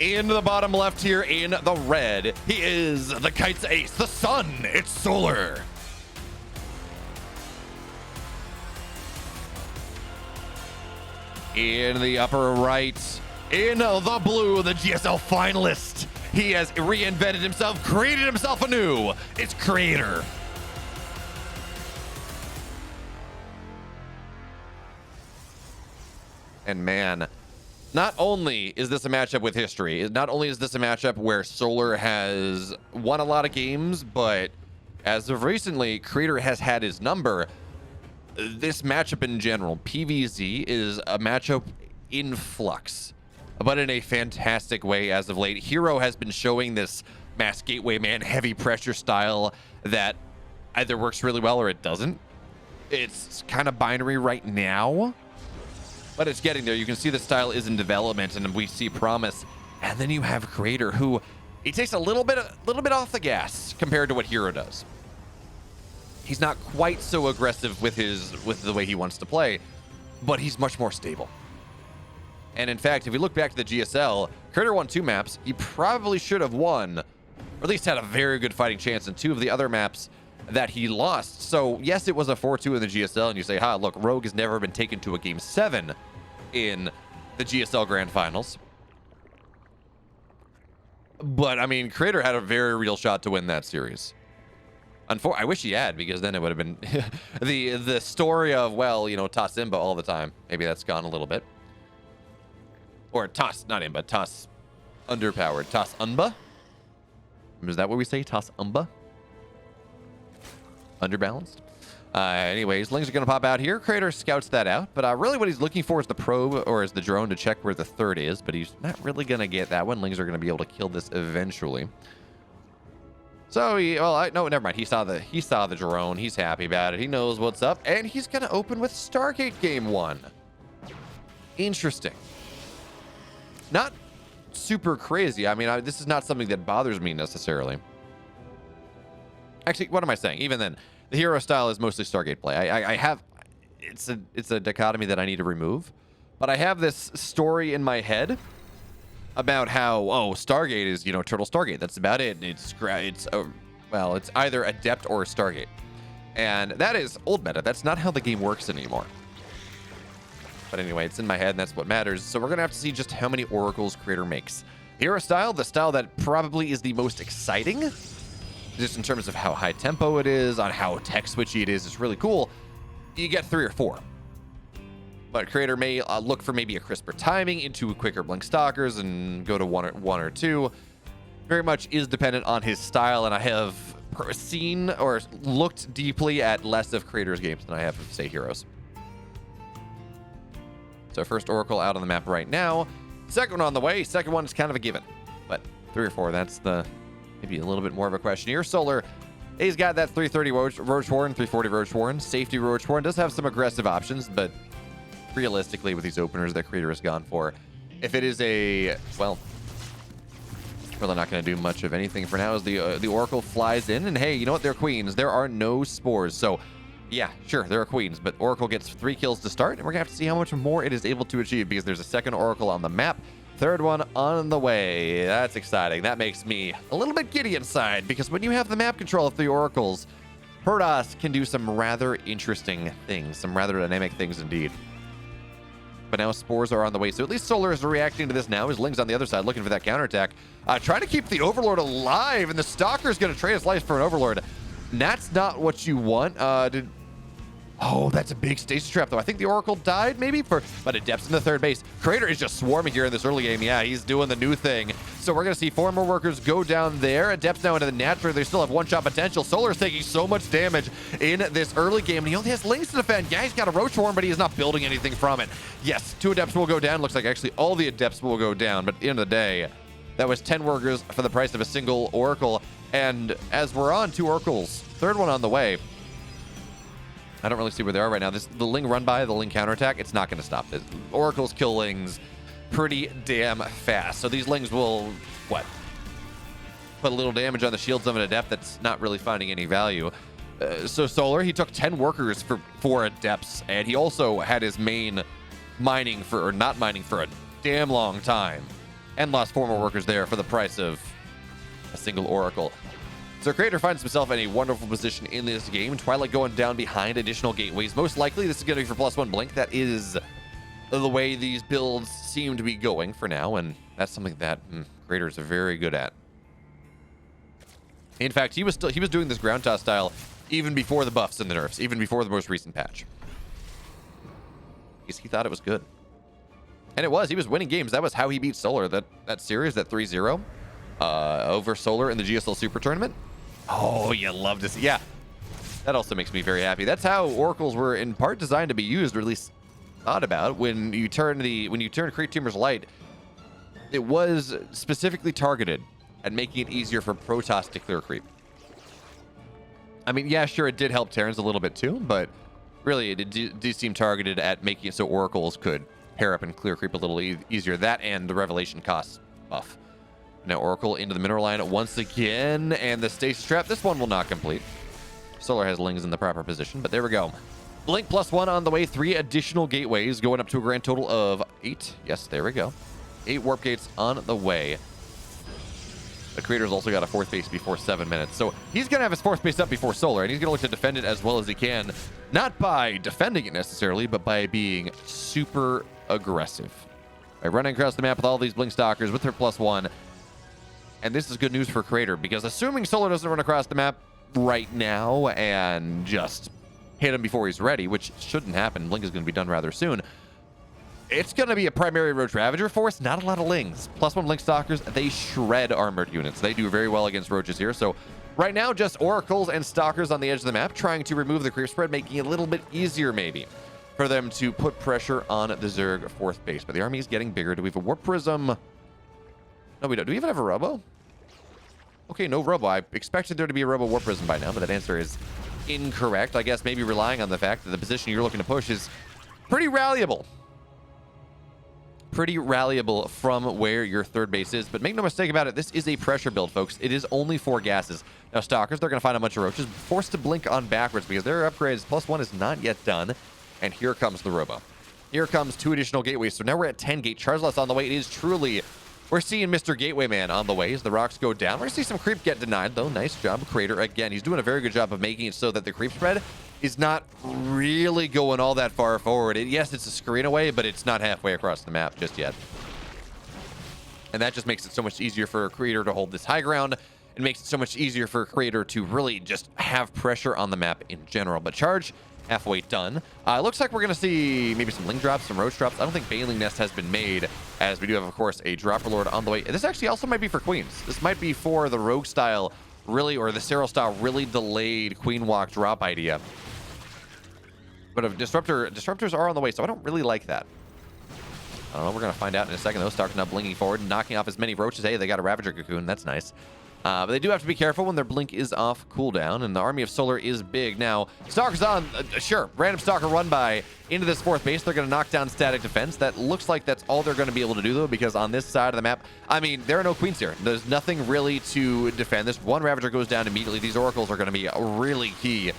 In the bottom left here in the red, he is the Kite's ace, the sun, it's Solar. In the upper right, in the blue, the GSL finalist. He has reinvented himself, created himself anew. It's Creator. And man, not only is this a matchup with history, not only is this a matchup where Solar has won a lot of games, but as of recently, Creator has had his number. This matchup in general, PvZ, is a matchup in flux, but in a fantastic way as of late. Hero has been showing this mass gateway man heavy pressure style that either works really well or it doesn't. It's kind of binary right now, but it's getting there. You can see the style is in development and we see promise. And then you have Creator, who he takes a little bit off the gas compared to what Hero does. He's not quite so aggressive with the way he wants to play, but he's much more stable. And in fact, if we look back to the GSL, Creator won 2 maps. He probably should have won, or at least had a very good fighting chance in 2 of the other maps that he lost. So yes, it was a 4-2 in the GSL, and you say, ha, look, Rogue has never been taken to a game 7 in the GSL Grand Finals. But I mean, Creator had a very real shot to win that series. I wish he had, because then it would have been the story of, well, you know, toss Imba all the time. Maybe that's gone a little bit. Or toss, not Imba, toss underpowered. Toss Unba? Is that what we say? Toss Umba? Underbalanced? Anyways, Lings are going to pop out here. Creator scouts that out, but really what he's looking for is the probe, or is the drone to check where the third is, but he's not really going to get that one. Lings are going to be able to kill this eventually. So no, never mind. He saw the drone. He's happy about it. He knows what's up, and he's gonna open with Stargate game 1. Interesting. Not super crazy. I mean, this is not something that bothers me necessarily. Actually, what am I saying? Even then, the Hero style is mostly Stargate play. I have it's a dichotomy that I need to remove, but I have this story in my head about how, oh, Stargate is, you know, Turtle Stargate. That's about it. It's either Adept or Stargate. And that is old meta. That's not how the game works anymore. But anyway, it's in my head, and that's what matters. So we're going to have to see just how many Oracles Creator makes. Hero style, the style that probably is the most exciting, just in terms of how high tempo it is, on how tech switchy it is. It's really cool. You get 3 or 4. But Creator may look for maybe a crisper timing into quicker blink stalkers and go to one or 2. Very much is dependent on his style, and I have seen or looked deeply at less of Creator's games than I have of, say, Heroes. So first Oracle out on the map right now. Second one on the way. Second one is kind of a given. But 3 or 4, that's maybe a little bit more of a question here. Solar, he's got that 330 Roach Warren, 340 Roach Warren. Safety Roach Warren does have some aggressive options, but realistically, with these openers that Creator has gone for, if it is a, well, really not going to do much of anything for now as the Oracle flies in, and hey, you know what? They're queens. There are no spores. So yeah, sure, there are queens, but Oracle gets 3 kills to start, and we're going to have to see how much more it is able to achieve, because there's a second Oracle on the map. Third one on the way. That's exciting. That makes me a little bit giddy inside, because when you have the map control of the Oracles, Protoss can do some rather interesting things, some rather dynamic things indeed. But now spores are on the way, so at least Solar is reacting to this now. His Ling's on the other side looking for that counterattack. Trying to keep the Overlord alive, and the Stalker's going to trade his life for an Overlord. And that's not what you want. Oh, that's a big stasis trap, though. I think the Oracle died, maybe, but Adept's in the third base. Creator is just swarming here in this early game. Yeah, he's doing the new thing. So we're going to see 4 more workers go down there. Adept's now into the natural. They still have one-shot potential. Solar's taking so much damage in this early game, and he only has Lings to defend. Yeah, he's got a Roach Warren, but he is not building anything from it. Yes, 2 Adepts will go down. Looks like actually all the Adepts will go down, but at the end of the day, that was 10 workers for the price of a single Oracle. And as we're on 2 Oracles, third one on the way, I don't really see where they are right now. The Ling run by, the Ling counterattack, it's not going to stop this. Oracles kill Lings pretty damn fast. So these Lings will, what? Put a little damage on the shields of an Adept that's not really finding any value. So Solar, he took 10 workers for 4 Adepts, and he also had his main mining for, or not mining for a damn long time. and lost 4 more workers there for the price of a single Oracle. So Creator finds himself in a wonderful position in this game. Twilight going down behind additional gateways. Most likely this is going to be for +1 blink. That is the way these builds seem to be going for now, and that's something that Creator is very good at. In fact, he was doing this ground toss style even before the buffs and the nerfs, even before the most recent patch. He thought it was good. And it was. He was winning games. That was how he beat Solar, that series, that 3-0 over Solar in the GSL Super Tournament. Oh, you love to see. Yeah, that also makes me very happy. That's how Oracles were in part designed to be used, or at least thought about. When you turn Creep Tumors Light, it was specifically targeted at making it easier for Protoss to clear creep. I mean, yeah, sure, it did help Terrans a little bit too, but really, it did seem targeted at making it so Oracles could pair up and clear creep a little easier. That and the Revelation cost buff. Now Oracle into the mineral line once again, and the stasis trap. This one will not complete. Solar has Lings in the proper position, but there we go. Blink +1 on the way. 3 additional gateways going up to a grand total of 8. Yes, there we go. 8 warp gates on the way. The Creator's also got a 4th base before 7 minutes. So he's going to have his 4th base up before Solar, and he's going to look to defend it as well as he can. Not by defending it necessarily, but by being super aggressive. By running across the map with all these Blink Stalkers with her +1. And this is good news for Creator, because assuming Solar doesn't run across the map right now and just hit him before he's ready, which shouldn't happen. Blink is going to be done rather soon. It's going to be a primary Roach Ravager force, not a lot of Lings. +1 Blink Stalkers, they shred armored units. They do very well against Roaches here. So right now, just Oracles and Stalkers on the edge of the map, trying to remove the creep spread, making it a little bit easier maybe for them to put pressure on the Zerg 4th base. But the army is getting bigger. Do we have a Warp Prism? No, we don't. Do we even have a Robo? Okay, no Robo. I expected there to be a Robo Warp Prism by now, but that answer is incorrect. I guess maybe relying on the fact that the position you're looking to push is pretty rallyable. Pretty rallyable from where your 3rd base is. But make no mistake about it, this is a pressure build, folks. It is only 4 gases. Now, Stalkers, they're going to find a bunch of Roaches, forced to blink on backwards because their upgrades +1 is not yet done. And here comes the Robo. Here comes 2 additional gateways. So now we're at 10 gate. Chargeless on the way. It is truly... We're seeing Mr. Gateway Man on the way as the rocks go down. We're going to see some creep get denied, though. Nice job, Creator. Again, he's doing a very good job of making it so that the creep spread is not really going all that far forward. Yes, it's a screen away, but it's not halfway across the map just yet. And that just makes it so much easier for a Creator to hold this high ground. It makes it so much easier for a Creator to really just have pressure on the map in general. But Charge, halfway done. It looks like we're going to see maybe some Ling drops, some Roach drops. I don't think Baneling Nest has been made, as we do have, of course, a Dropper Lord on the way. This actually also might be for Queens. This might be for the Rogue style, really, or the Cyril style, really delayed Queen Walk drop idea. But if Disruptors are on the way, so I don't really like that. I don't know. We're going to find out in a second, though. Stark's now blinking forward and knocking off as many Roaches. Hey, they got a Ravager Cocoon. That's nice. But they do have to be careful when their blink is off cooldown, and the army of Solar is big. Now, Stalker's on, sure, random Stalker run by into this 4th base. They're going to knock down static defense. That looks like that's all they're going to be able to do, though, because on this side of the map, I mean, there are no Queens here. There's nothing really to defend. This one Ravager goes down immediately. These Oracles are going to be really key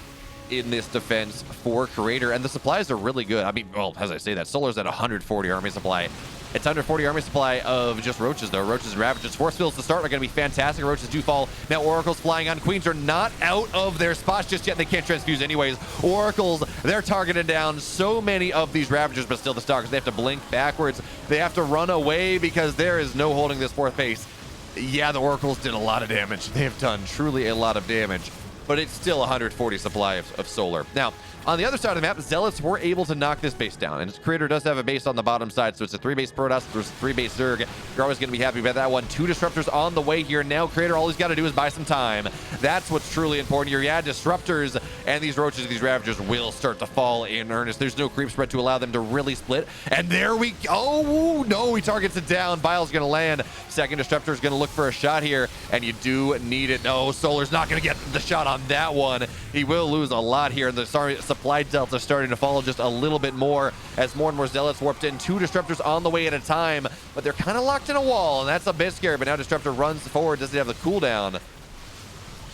in this defense for Creator, and the supplies are really good. I mean, well, as I say that, Solar's at 140 army supply. It's under 40 army supply of just Roaches, though. Roaches and Ravagers. Force fields to start are going to be fantastic. Roaches do fall. Now, Oracles flying on. Queens are not out of their spots just yet. They can't transfuse anyways. Oracles, they're targeted down so many of these Ravagers, but still the Stalkers, they have to blink backwards. They have to run away because there is no holding this 4th base. Yeah, the Oracles did a lot of damage. They have done truly a lot of damage, but it's still 140 supply of Solar. Now, on the other side of the map, Zealots were able to knock this base down, and Creator does have a base on the bottom side, so it's a 3-base Protoss, there's a 3-base Zerg. You're always going to be happy about that one. 2 Disruptors on the way here. Now Creator, all he's got to do is buy some time. That's what's truly important here. Yeah, Disruptors and these Roaches, these Ravagers will start to fall in earnest. There's no creep spread to allow them to really split, and there we go. Oh, no, he targets it down. Bile's going to land. Second Disruptor is going to look for a shot here, and you do need it. No, Solar's not going to get the shot on that one. He will lose a lot here, and the supply delta starting to follow just a little bit more as more and more Zealots warped in. 2 Disruptors on the way at a time, but they're kind of locked in a wall, and that's a bit scary. But now Disruptor runs forward. Does he have the cooldown?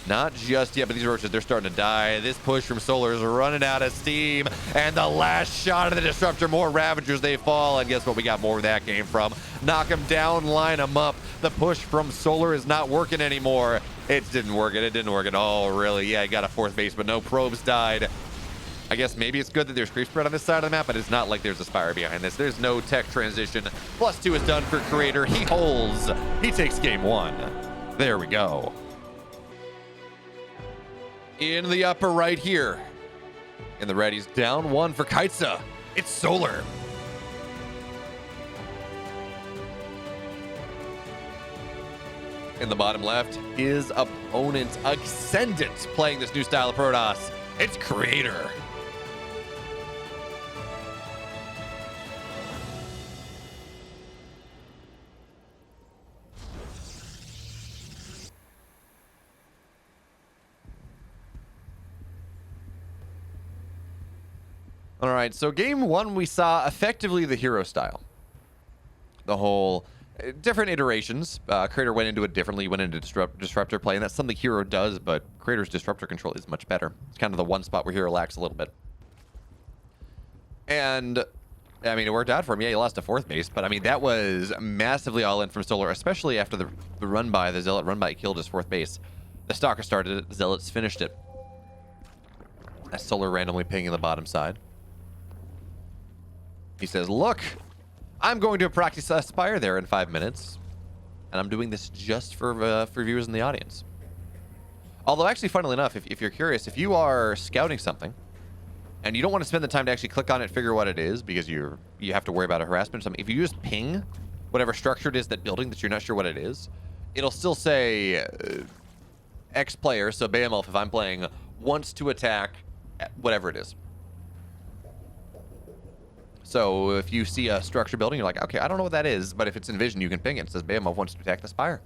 Not just yet, but these roaches, they're starting to die. This push from Solar is running out of steam. And the last shot of the Disruptor, more Ravagers, they fall. And guess what? We got more where that came from. Knock them down, line them up. The push from Solar is not working anymore. It didn't work. It didn't work at all, really. Yeah, he got a 4th base, but no probes died. I guess maybe it's good that there's creep spread on this side of the map, but it's not like there's a Spire behind this. There's no tech transition. +2 is done for Creator. He holds. He takes game 1. There we go. In the upper right here. In the red, he's down 1 for Kaizi. It's Solar. In the bottom left, his opponent, Ascendant, playing this new style of Protoss. It's Creator. All right, so game 1, we saw effectively the hero style. The whole different iterations. Creator went into it differently, went into disruptor play, and that's something hero does, but Creator's disruptor control is much better. It's kind of the one spot where hero lacks a little bit. And, I mean, it worked out for him. Yeah, he lost a 4th base, but I mean, that was massively all in from Solar, especially after the run-by, the Zealot run-by killed his 4th base. The Stalker started it, the Zealots finished it. That's Solar randomly pinging the bottom side. He says, look, I'm going to practice Spire there in 5 minutes. And I'm doing this just for viewers in the audience. Although, actually, funnily enough, if you're curious, if you are scouting something, and you don't want to spend the time to actually click on it, figure what it is, because you have to worry about a harassment or something, if you just ping whatever structure it is, that building that you're not sure what it is, it'll still say X player, so Behemoth, if I'm playing, wants to attack whatever it is. So if you see a structure building, you're like, okay, I don't know what that is, but if it's in vision, you can ping it. It says Behemoth wants to attack the Spire.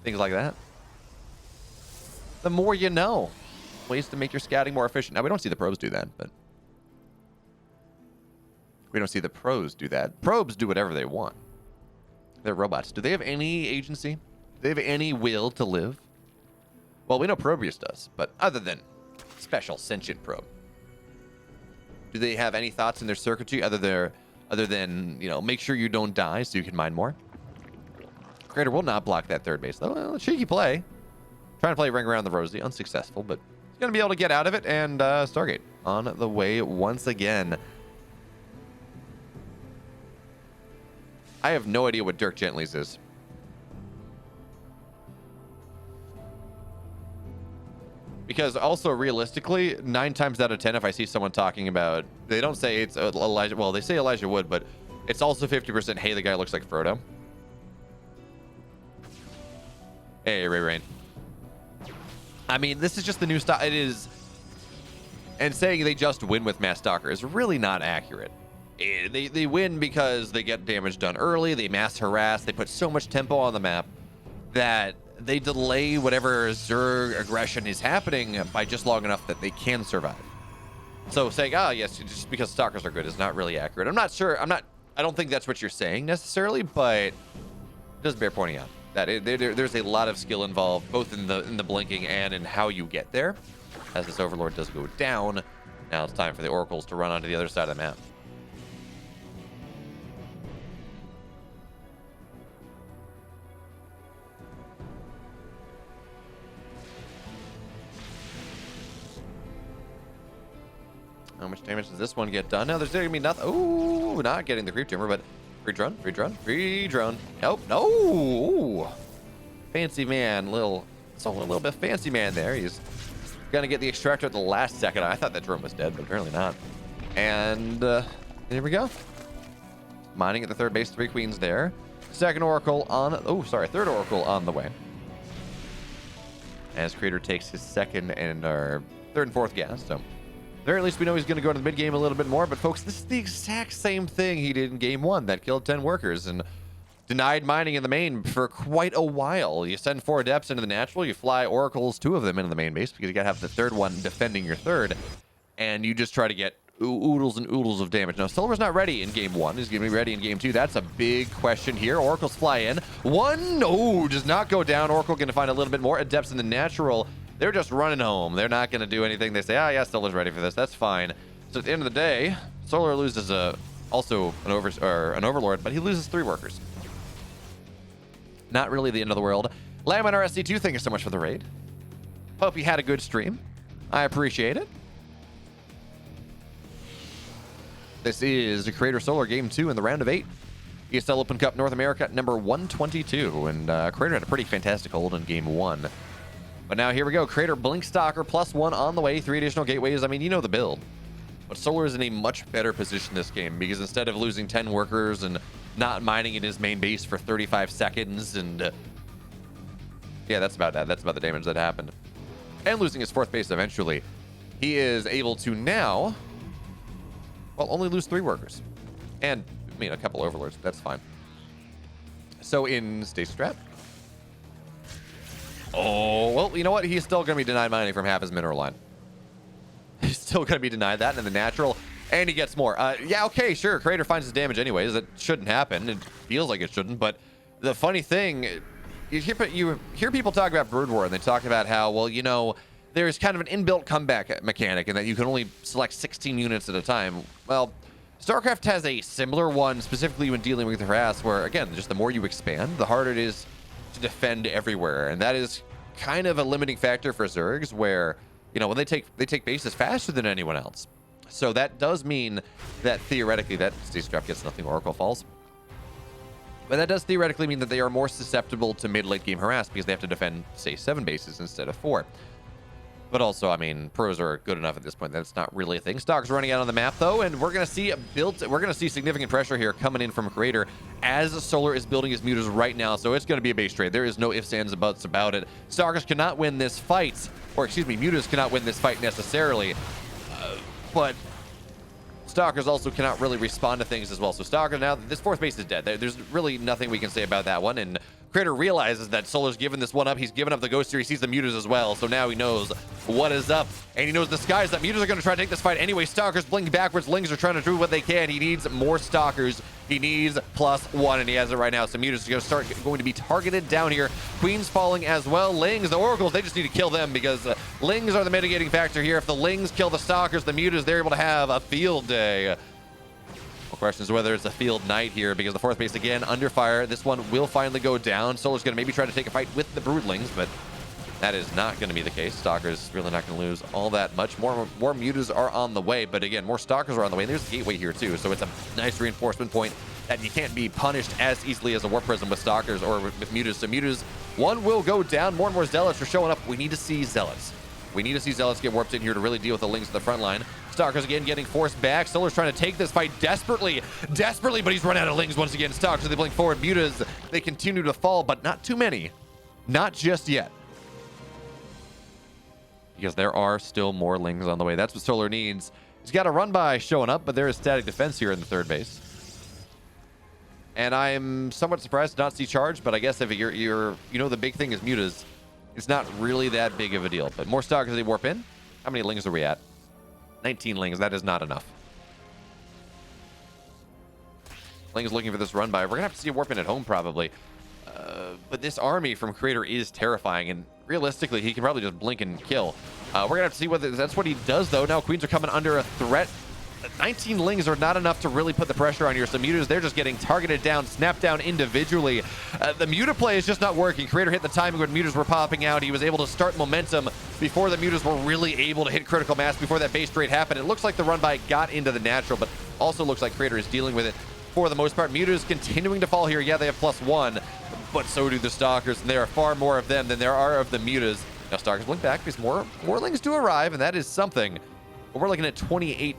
Things like that. The more you know. Ways to make your scouting more efficient. Now, we don't see the probes do that, but... we don't see the pros do that. Probes do whatever they want. They're robots. Do they have any agency? Do they have any will to live? Well, we know Proteus does, but other than special sentient probe. Do they have any thoughts in their circuitry other than, you know, make sure you don't die so you can mine more? Creator will not block that 3rd base, though. Well, cheeky play. Trying to play Ring Around the Rosie, unsuccessful, but he's going to be able to get out of it, and Stargate on the way once again. I have no idea what Dirk Gently's is. Because also, realistically, 9 times out of 10, if I see someone talking about... they don't say it's Elijah... well, they say Elijah Wood, but it's also 50%, hey, the guy looks like Frodo. Hey, Ray Rain. I mean, this is just the new style. It is... and saying they just win with Mass Stalker is really not accurate. They win because they get damage done early, they mass harass, they put so much tempo on the map that... they delay whatever Zerg aggression is happening by just long enough that they can survive. So saying, yes, just because Stalkers are good is not really accurate. I'm not sure. I don't think that's what you're saying necessarily, but it does bear pointing out that there's a lot of skill involved, both in the blinking and in how you get there. As this Overlord does go down, now it's time for the Oracles to run onto the other side of the map. How much damage does this one get done? Now, there's going to be nothing. Ooh, not getting the creep tumor, but free drone, free drone, free drone. Nope, no. Ooh. Fancy man, it's a little bit fancy man there. He's going to get the extractor at the last second. I thought that drone was dead, but apparently not. And there we go. Mining at the 3rd base, 3 queens there. Second Oracle on, third Oracle on the way. As Creator takes his 2nd and our 3rd and 4th gas, so... there, at least we know he's going to go to the mid game a little bit more. But folks, this is the exact same thing he did in game 1 that killed 10 workers and denied mining in the main for quite a while. You send 4 adepts into the natural, you fly oracles, 2 of them into the main base because you got to have the 3rd one defending your 3rd, and you just try to get oodles and oodles of damage. Now, Solar's not ready in game 1. He's going to be ready in game 2. That's a big question here. Oracles fly in. One, no, does not go down. Oracle going to find a little bit more adepts in the natural. They're just running home. They're not going to do anything. They say, ah, yeah, Solar's ready for this. That's fine. So at the end of the day, Solar loses also an Overlord, but he loses 3 workers. Not really the end of the world. Laminar SC2, thank you so much for the raid. Hope you had a good stream. I appreciate it. This is the Creator Solar Game 2 in the round of 8. ESL Open Cup North America number 122. And Creator had a pretty fantastic hold in Game 1. But now here we go. Creator Blink Stalker +1 on the way. 3 additional gateways. I mean, you know the build. But Solar is in a much better position this game because instead of losing 10 workers and not mining in his main base for 35 seconds and... yeah, that's about that. That's about the damage that happened. And losing his 4th base eventually. He is able to now... well, only lose 3 workers. And, I mean, a couple overlords. That's fine. So in Stasis Trap. Oh, well, you know what? He's still going to be denied mining from half his mineral line. He's still going to be denied that in the natural. And he gets more. Yeah, okay, sure. Creator finds his damage anyways. That shouldn't happen. It feels like it shouldn't. But the funny thing, you hear people talk about Brood War, and they talk about how, well, you know, there's kind of an inbuilt comeback mechanic and that you can only select 16 units at a time. Well, StarCraft has a similar one, specifically when dealing with harass, where, again, just the more you expand, the harder it is to defend everywhere. And that is kind of a limiting factor for Zergs, where, you know, when they take bases faster than anyone else. So that does mean that theoretically that Stasis Trap gets nothing, Oracle falls. But that does theoretically mean that they are more susceptible to mid-late game harass because they have to defend, say, 7 bases instead of 4. But also, I mean, pros are good enough at this point that it's not really a thing. Stalker's running out on the map, though, and we're going to see significant pressure here coming in from Creator as Solar is building his mutas right now. So it's going to be a base trade. There is no ifs, ands, and buts about it. Stalkers cannot win this fight, or excuse me, mutas cannot win this fight necessarily. But Stalkers also cannot really respond to things as well. So Stalker, now this 4th base is dead. There's really nothing we can say about that one. And Creator realizes that Solar's given this one up. He's given up the Ghost here. He sees the mutas as well. So now he knows what is up. And he knows the skies that mutas are going to try to take this fight anyway. Stalkers blink backwards. Lings are trying to do what they can. He needs more Stalkers. He needs +1, and he has it right now. So mutas are going to be targeted down here. Queen's falling as well. Lings, the Oracles, they just need to kill them because Lings are the mitigating factor here. If the Lings kill the Stalkers, the mutas, they're able to have a field day. The question is whether it's a field night here because the 4th base again under fire. This one will finally go down. Solar's going to maybe try to take a fight with the Broodlings, but that is not going to be the case. Stalker's really not going to lose all that much. More mutas are on the way, but again, more Stalkers are on the way. And there's a gateway here too, so it's a nice reinforcement point that you can't be punished as easily as a Warp Prism with Stalkers or with mutas. So mutas, one will go down. More and more Zealots are showing up. We need to see Zealots. We need to see Zealots get warped in here to really deal with the Lings at the front line. Stalkers again getting forced back. Solar's trying to take this fight desperately, but he's run out of Lings once again. Stalkers, they blink forward. Mutas, they continue to fall, but not too many. Not just yet. Because there are still more Lings on the way. That's what Solar needs. He's got a run by showing up, but there is static defense here in the 3rd base. And I'm somewhat surprised to not see charge, but I guess if you know the big thing is mutas, it's not really that big of a deal. But more Stalkers, they warp in. How many Lings are we at? 19 Lings. That is not enough. Lings looking for this run by. We're going to have to see a warp in at home probably. But this army from Creator is terrifying. And realistically, he can probably just blink and kill. We're going to have to see whether that's what he does, though. Now Queens are coming under a threat. 19 Lings are not enough to really put the pressure on here. So mutas, they're just getting targeted down, snapped down individually. The muta play is just not working. Creator hit the timing when mutas were popping out. He was able to start momentum before the mutas were really able to hit critical mass before that base trade happened. It looks like the run by got into the natural, but also looks like Creator is dealing with it for the most part. Mutas continuing to fall here. Yeah, they have +1, but so do the Stalkers, and there are far more of them than there are of the mutas. Now Stalkers blink back because more Lings do arrive, and that is something. But we're looking at 28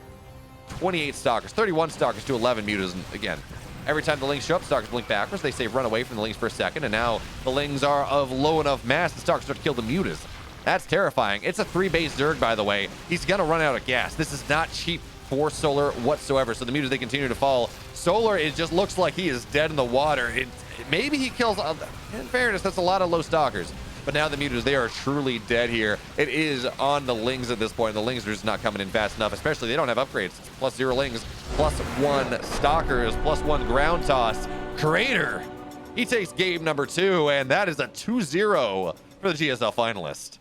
Stalkers, 31 Stalkers to 11 mutas. And again, every time the Lings show up, Stalkers blink backwards. They say run away from the Lings for a second, and now the Lings are of low enough mass. The Stalkers start to kill the mutas. That's terrifying. It's a 3-base Zerg, by the way. He's gonna run out of gas. This is not cheap for Solar whatsoever. So the mutas, they continue to fall. Solar, it just looks like he is dead in the water. Maybe he kills, in fairness, that's a lot of low Stalkers. But now the Mutas, they are truly dead here. It is on the Lings at this point. The Lings are just not coming in fast enough, especially they don't have upgrades. It's +0 Lings, +1 Stalkers, +1 Ground Toss. Crater, he takes game number 2, and that is a 2-0 for the GSL finalist.